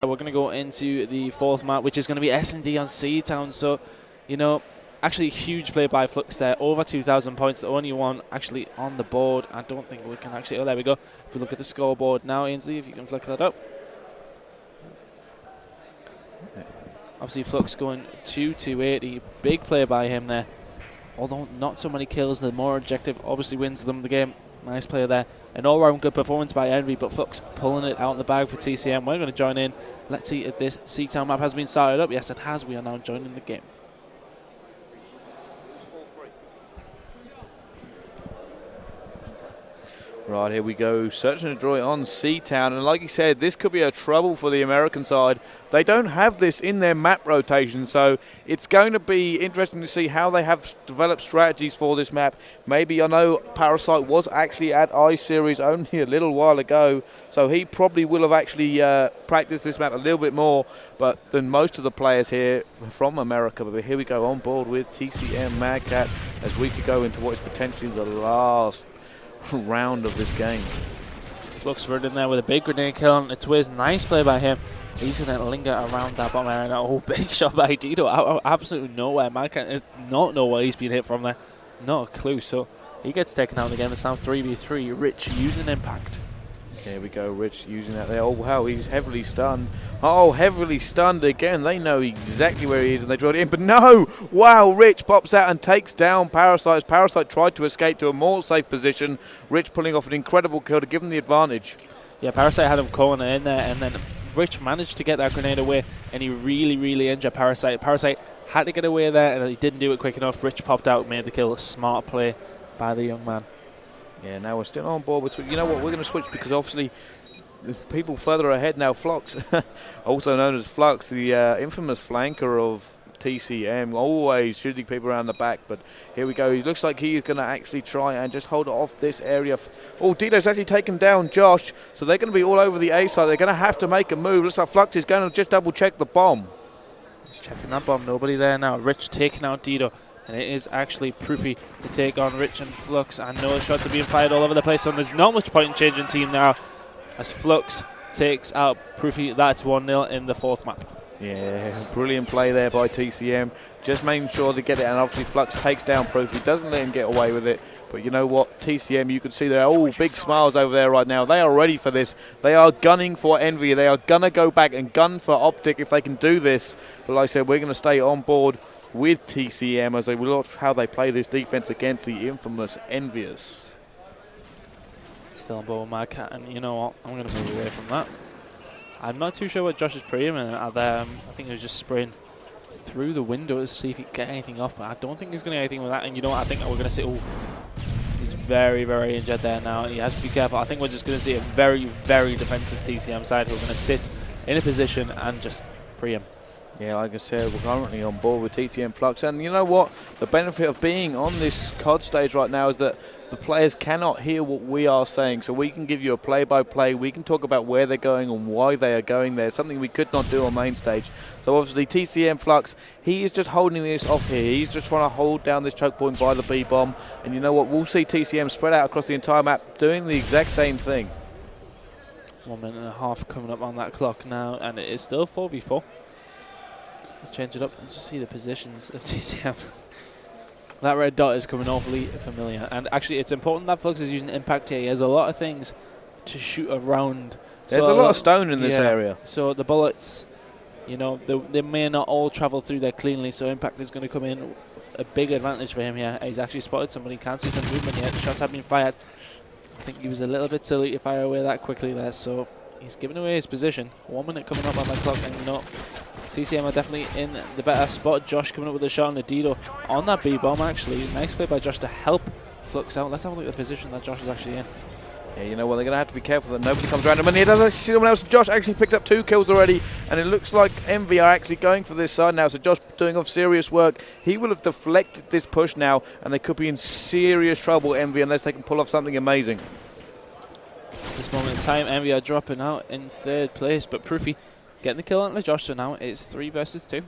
We're going to go into the fourth map, which is going to be S&D on C-Town. So, you know, actually huge play by Flux there. Over 2,000 points, the only one actually on the board. I don't think we can actually... Oh, there we go. If we look at the scoreboard now, Ainsley, if you can flick that up. Obviously, Flux going 2-2-80. Big play by him there. Although not so many kills, the more objective obviously wins them the game. Nice player there. An all-round good performance by EnVy, but Flux pulling it out in the bag for TCM. We're going to join in. Let's see if this C-Town map has been started up. Yes, it has. We are now joining the game. Right, here we go. Search and destroy on C-Town. And like you said, this could be a trouble for the American side. They don't have this in their map rotation, so it's going to be interesting to see how they have developed strategies for this map. Maybe, I know Parasite was actually at I-Series only a little while ago, so he probably will have actually practiced this map a little bit more than most of the players here from America. But here we go on board with TCM Mad Catz as we could go into what is potentially the last round of this game. Flux running there with a big grenade kill on the Twiz. Nice play by him. He's going to linger around that bottom area. Oh, big shot by Dito out absolutely nowhere. Mad Catz does not know where he's been hit from there. Not a clue. So he gets taken out again. It's now 3v3. Rich using impact. There we go, Rich using that there. Oh, wow, he's heavily stunned. Oh, heavily stunned again. They know exactly where he is and they draw it in. But no! Wow, Rich pops out and takes down Parasite. Parasite tried to escape to a more safe position. Rich pulling off an incredible kill to give him the advantage. Yeah, Parasite had him corner in there, and then Rich managed to get that grenade away, and he really injured Parasite. Parasite had to get away there, and he didn't do it quick enough. Rich popped out, made the kill. A smart play by the young man. Yeah, now we're still on board with switch. You know what, we're going to switch because obviously people further ahead now. Flux, also known as Flux, the infamous flanker of TCM, always shooting people around the back. But here we go. He looks like he's going to actually try and just hold off this area. Oh, Dito's actually taken down Josh, so they're going to be all over the A side. They're going to have to make a move. Looks like Flux is going to just double check the bomb. He's checking that bomb. Nobody there now. Rich taking out Dito. And it is actually Proofy to take on Rich and Flux. I know shots are being fired all over the place, so there's not much point in changing team now. As Flux takes out Proofy, that's 1-0 in the fourth map. Yeah, brilliant play there by TCM. Just making sure they get it, and obviously Flux takes down Proofy, doesn't let him get away with it. But you know what, TCM, you can see they're all big smiles over there right now. They are ready for this. They are gunning for EnVy. They are going to go back and gun for Optic if they can do this. But like I said, we're going to stay on board with TCM as they will watch how they play this defense against the infamous Envious. Still on board with Mad Catz, and you know what? I'm going to move away from that. I'm not too sure what Josh is pre-aiming at there. I think he was just spraying through the window to see if he can get anything off, but I don't think he's going to get anything with that. And you know what? I think we're going to see... Oh, he's very injured there now. He has to be careful. I think we're just going to see a very defensive TCM side who are going to sit in a position and just pre-aim. Yeah, like I said, we're currently on board with TCM Flux. And you know what? The benefit of being on this COD stage right now is that the players cannot hear what we are saying. So we can give you a play-by-play. We can talk about where they're going and why they are going there, something we could not do on main stage. So obviously TCM Flux, he is just holding this off here. He's just trying to hold down this choke point by the B-bomb. And you know what? We'll see TCM spread out across the entire map doing the exact same thing. 1 minute and a half coming up on that clock now, and it is still 4v4. Change it up and just see the positions at TCM. That red dot is coming awfully familiar, and actually it's important that Flux is using impact here. He has a lot of things to shoot around. There's a lot of stone in this area. So the bullets, you know, they may not all travel through there cleanly, so impact is going to come in a big advantage for him here. He's actually spotted somebody, can't see some movement yet. The shots have been fired. I think he was a little bit silly to fire away that quickly there, so he's giving away his position. 1 minute coming up on that clock, and you know, TCM are definitely in the better spot. Josh coming up with a shot on the Dito on that B-bomb, actually. Nice play by Josh to help Flux out. Let's have a look at the position that Josh is actually in. Yeah, you know what, they're going to have to be careful that nobody comes around him. And he does actually see someone else. Josh actually picked up 2 kills already, and it looks like EnVy are actually going for this side now. So Josh doing off serious work. He will have deflected this push now, and they could be in serious trouble, EnVy, unless they can pull off something amazing. At this moment in time, EnVy are dropping out in 3rd place, but Proofy getting the kill on Josh, so now it's 3 versus 2.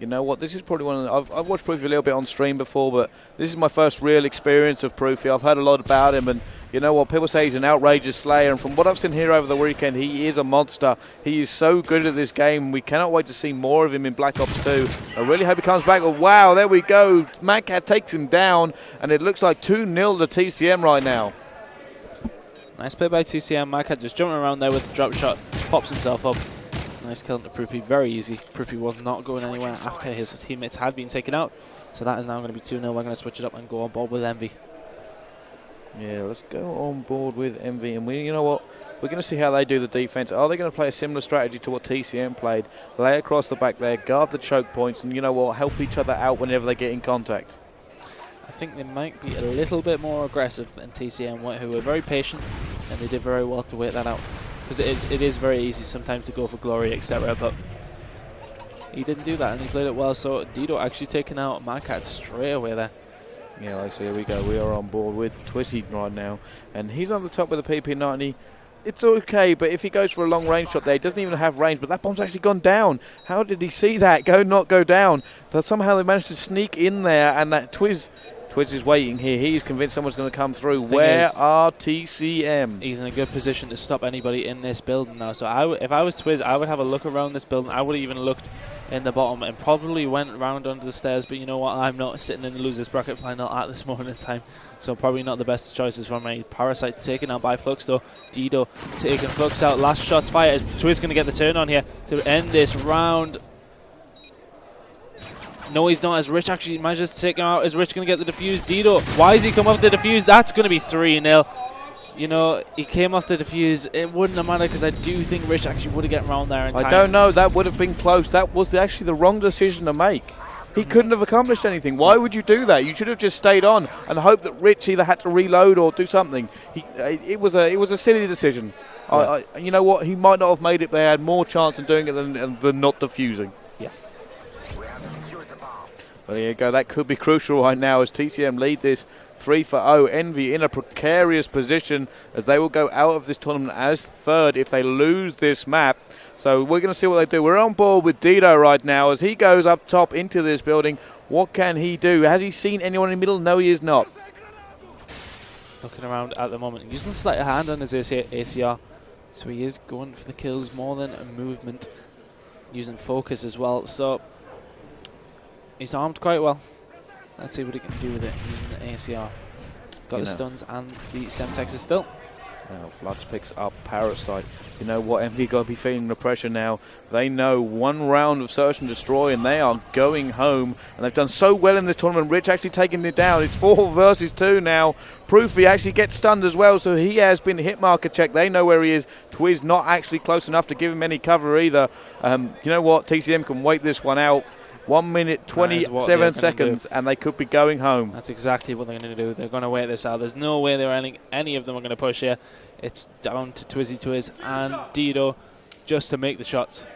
You know what? This is probably one of the, I've watched Proofy a little bit on stream before, but this is my first real experience of Proofy. I've heard a lot about him, and you know what? People say he's an outrageous slayer, and from what I've seen here over the weekend, he is a monster. He is so good at this game. We cannot wait to see more of him in Black Ops 2. I really hope he comes back. Oh, wow, there we go. Mad Catz takes him down, and it looks like 2-0 to TCM right now. Nice play by TCM. Mad Catz just jumping around there with the drop shot, pops himself up. Nice kill to Proofy, very easy. Proofy was not going anywhere after his teammates had been taken out. So that is now going to be 2-0. We're going to switch it up and go on board with EnVy. Yeah, let's go on board with EnVy. And you know what? We're going to see how they do the defense. Are they going to play a similar strategy to what TCM played? Lay across the back there, guard the choke points, and you know what? Help each other out whenever they get in contact. I think they might be a little bit more aggressive than TCM, who were very patient, and they did very well to wait that out. Because it is very easy sometimes to go for glory, etc. But he didn't do that, and he's played it well. So Dido actually taking out Mad Catz straight away there. Yeah, like I say, here we go. We are on board with Twizzy right now, and he's on the top with a PP90. It's okay, but if he goes for a long range shot there, he doesn't even have range, but that bomb's actually gone down. How did he see that not go down? But somehow they managed to sneak in there, and that Twiz is waiting here. He's convinced someone's going to come through. Where are TCM? He's in a good position to stop anybody in this building now. So if I was Twiz, I would have a look around this building. I would have even looked in the bottom and probably went round under the stairs. But you know what? I'm not sitting in the losers bracket final at this moment in time. So probably not the best choices from a Parasite taken out by Flux though. Dido taking Flux out. Last shots fired. Twiz going to get the turn on here to end this round. No, he's not, as Rich actually manages to take him out. Is Rich going to get the defuse? Dido, why is he come off the defuse? That's going to be 3-0. You know, he came off the defuse. It wouldn't have mattered because I do think Rich actually would have gotten around there in time. I don't know. That would have been close. That was actually the wrong decision to make. He couldn't have accomplished anything. Why would you do that? You should have just stayed on and hoped that Rich either had to reload or do something. It was a silly decision. Yeah. You know what? He might not have made it, but he had more chance in doing it than not defusing. Yeah. But there you go. That could be crucial right now as TCM lead this 3-0. EnVy in a precarious position as they will go out of this tournament as third if they lose this map. So we're going to see what they do. We're on board with Dido right now as he goes up top into this building. What can he do? Has he seen anyone in the middle? No, he is not. Looking around at the moment. Using a sleight of hand on his ACR. So he is going for the kills more than a movement. Using focus as well. So he's armed quite well. Let's see what he can do with it using the ACR. Got the stuns and the Semtex is still. Now Flux picks up Parasite. You know what? EnVy got to be feeling the pressure now. They know one round of search and destroy and they are going home. And they've done so well in this tournament. Rich actually taking it down. It's 4 versus 2 now. Proofy actually gets stunned as well, so he has been hit marker checked. They know where he is. Twiz not actually close enough to give him any cover either. You know what? TCM can wait this one out. 1 minute 27 seconds and they could be going home. That's exactly what they're going to do. They're going to wait this out. There's no way any of them are going to push here. It's down to Twizzy Twiz and Dido just to make the shots.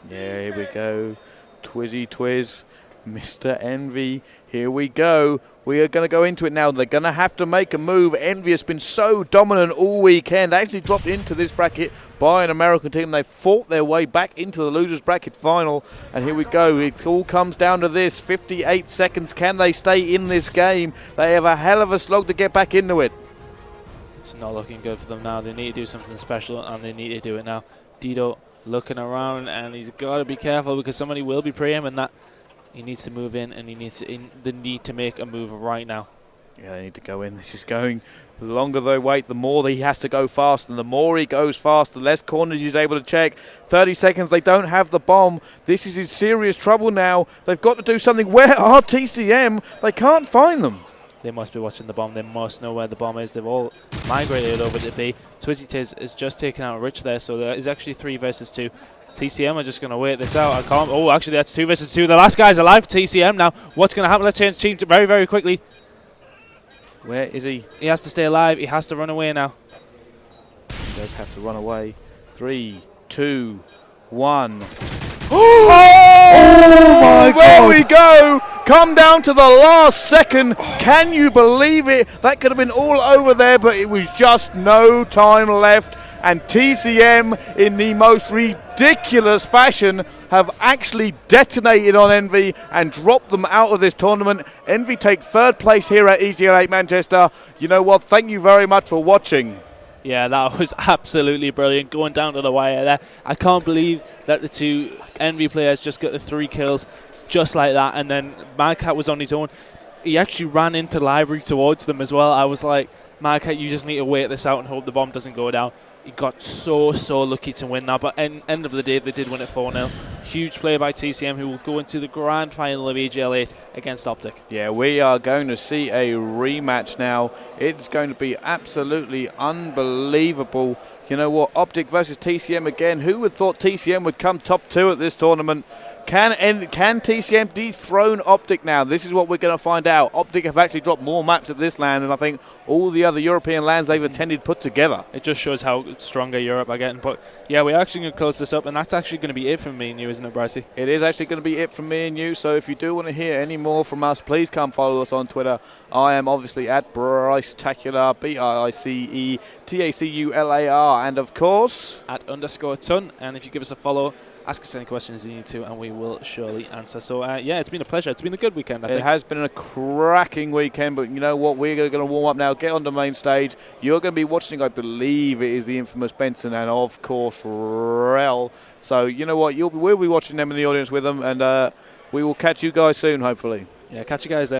Yeah, here we go. Twizzy Twiz, Mr. EnVy. Here we go. We are going to go into it now. They're going to have to make a move. EnVy has been so dominant all weekend. They actually dropped into this bracket by an American team. They fought their way back into the losers bracket final. And here we go. It all comes down to this. 58 seconds. Can they stay in this game? They have a hell of a slog to get back into it. It's not looking good for them now. They need to do something special and they need to do it now. Dido looking around and he's got to be careful because somebody will be pre-aiming that. He needs to move in, and he needs the need to make a move right now. Yeah, they need to go in. This is going. The longer they wait, the more he has to go fast, and the more he goes fast, the less corners he's able to check. 30 seconds. They don't have the bomb. This is in serious trouble now. They've got to do something. Where are TCM? They can't find them. They must be watching the bomb. They must know where the bomb is. They've all migrated over to B. Twizzy Tiz is just taking out Rich there, so there is actually 3 versus 2. TCM are just going to wait this out. I can't. Oh, actually, that's 2 versus 2. The last guy's alive for TCM now. What's going to happen? Let's change team very, very quickly. Where is he? He has to stay alive. He has to run away now. He does have to run away. 3, 2, 1. Oh my God! There we go! Come down to the last second. Can you believe it? That could have been all over there, but it was just no time left. And TCM, in the most ridiculous fashion have actually detonated on EnVy and dropped them out of this tournament. EnVy take third place here at EGL8 Manchester. You know what? Thank you very much for watching. Yeah, that was absolutely brilliant, going down to the wire there. I can't believe that the two EnVy players just got the 3 kills just like that, and then Mad Catz was on his own. He actually ran into library towards them as well. I was like, Mad Catz, you just need to wait this out and hope the bomb doesn't go down. He got so lucky to win that, but end of the day, they did win it 4-0. Huge play by TCM, who will go into the grand final of EGL8 against Optic. Yeah, we are going to see a rematch now. It's going to be absolutely unbelievable. You know what, Optic versus TCM again. Who would thought TCM would come top 2 at this tournament? Can TCM dethrone Optic now? This is what we're going to find out. Optic have actually dropped more maps at this land than I think all the other European lands they've attended put together. It just shows how stronger Europe are getting. But yeah, we're actually going to close this up, and that's actually going to be it from me and you, isn't it, Brycey? It is actually going to be it from me and you. So if you do want to hear any more from us, please come follow us on Twitter. I am obviously at Brycetacular, BRICETACULAR, and of course at _ton. And if you give us a follow, ask us any questions you need to, and we will surely answer. So, yeah, it's been a pleasure. It's been a good weekend, I think. It has been a cracking weekend, but you know what? We're going to warm up now, get on the main stage. You're going to be watching, I believe it is the infamous Benson and, of course, Rel. So, you know what? We'll be watching them in the audience with them, and we will catch you guys soon, hopefully. Yeah, catch you guys there.